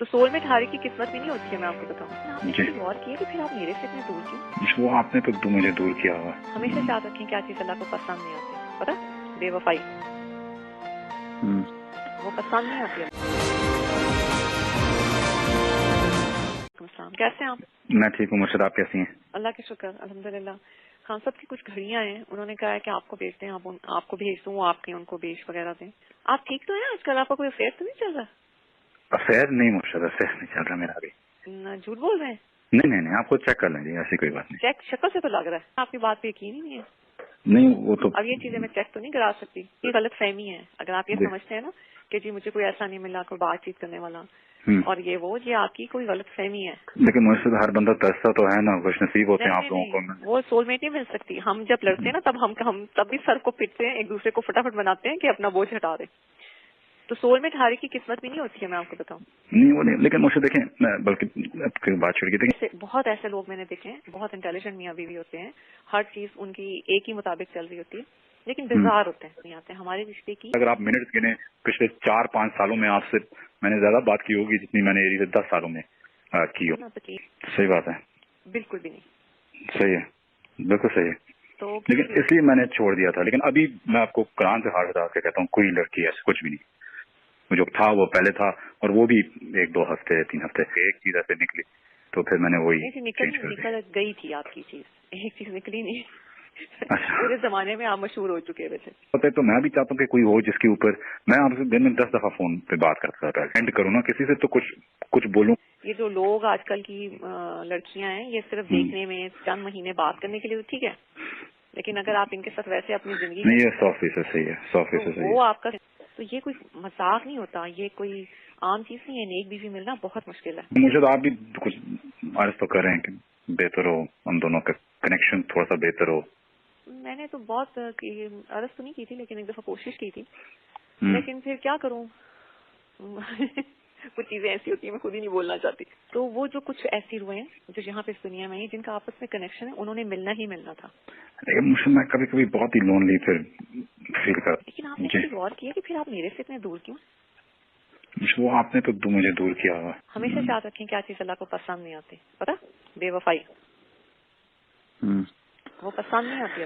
तो सोलमेट हारे की किस्मत भी नहीं होती है, मैं आपको बताऊं। आपने कभी गौर किया कि फिर आप मेरे से इतने दूर क्यों? वो आपने तो मुझे दूर किया हुआ। हमेशा याद रखें क्या चीज अल्लाह को पसंद नहीं आती, पता? बेवफाई वो पसंद नहीं आती। कैसे हैं आप? मैं ठीक हूँ मुर्शद, आप कैसी हैं? अल्लाह के शुक्र अल्हम्दुलिल्लाह। खान साहब की कुछ घड़ियां हैं, उन्होंने कहा है कि आपको भेज दें, आपको भेज दूं, आपके उनको भेज वगैरह दें। आप ठीक तो हैं? आजकल आपका कोई अफेयर तो नहीं चल रहा? अफेयर नहीं मुर्शद, अफेयर नहीं चल रहा मेरा अभी। झूठ बोल रहे हैं? नहीं, आपको चेक कर लेंगे, ऐसी कोई बात नहीं। चेक शक्ल से तो लग रहा है, आपकी बात पे यकीन ही नहीं है। नहीं वो तो अब ये चीजें मैं चेक तो नहीं करा सकती, ये गलत फहमी है। अगर आप ये समझते हैं ना कि जी मुझे कोई ऐसा नहीं मिला कोई बातचीत करने वाला और ये आपकी कोई गलत फहमी है। लेकिन मुझसे हर बंदा तरसता तो है ना, खुश नसीब होते हैं आप लोगों को। वो सोलमेट नहीं मिल सकती। हम जब लड़ते हैं ना तब हम तब भी सर को पीटते हैं, एक दूसरे को फटाफट बनाते हैं कि अपना बोझ हटा दे। तो सोलमेट हारे की किस्मत भी नहीं होती है, मैं आपको बताऊं। नहीं वो नहीं, लेकिन मुझसे देखें, बल्कि बात छोड़ के देखें, बहुत ऐसे लोग मैंने देखे हैं, बहुत इंटेलिजेंट मियाँ बीवी होते हैं, हर चीज उनकी एक ही मुताबिक चल रही होती है, लेकिन बेजार होते हैं, नहीं आते हमारे रिश्ते की। अगर आप मिनट गिने पिछले 4-5 सालों में आपसे मैंने ज्यादा बात की होगी जितनी मैंने 10 सालों में की हो। सही बात है, बिल्कुल भी नहीं सही है, बिल्कुल सही है। तो लेकिन इसलिए मैंने छोड़ दिया था। लेकिन अभी मैं आपको कुरान से हाथ उठा के कहता हूँ, कोई लड़की ऐसे कुछ भी नहीं। जो था वो पहले था, और वो भी 1-2 हफ्ते 3 हफ्ते एक चीज ऐसे निकली तो फिर मैंने वही निकल गई थी आपकी चीज, एक चीज निकली नहीं। अच्छा। पूरे जमाने में आप मशहूर हो चुके वैसे। पता है, तो मैं भी चाहता हूँ कि कोई हो जिसके ऊपर मैं आपसे दिन में 10 दफा फोन पे बात करता था, एंड करूँ ना किसी से तो कुछ बोलूं। ये जो लोग आजकल की लड़कियां हैं, ये सिर्फ देखने में चंद महीने बात करने के लिए तो ठीक है, लेकिन अगर आप इनके साथ वैसे अपनी जिंदगी नहीं, ये 100% सही है, 100% सही है। वो आपका तो ये कोई मजाक नहीं होता, ये कोई आम चीज नहीं है। नेक बीवी मिलना बहुत मुश्किल है। मुझे तो आप भी कुछ अर्ज तो कर रहे हैं कि बेहतर हो, हम दोनों का कनेक्शन थोड़ा सा बेहतर हो। मैंने तो बहुत अर्ज तो नहीं की थी, लेकिन एक दफा कोशिश की थी, लेकिन फिर क्या करूं। कुछ चीजें ऐसी होती है मैं खुद ही नहीं बोलना चाहती। तो वो जो कुछ ऐसी रुए हैं जो यहाँ पे इस दुनिया में जिनका आपस में कनेक्शन है, उन्होंने मिलना ही मिलना था। लेकिन मुझे मैं कभी कभी बहुत ही लोनली फिर फील कर। लेकिन आपने कभी गौर किया कि फिर आप मेरे से इतने दूर क्यों? वो आपने तो मुझे दूर किया हुआ। हमेशा याद रखें क्या चीज अल्लाह को पसंद नहीं आती, पता? बेवफाई वो पसंद नहीं आती।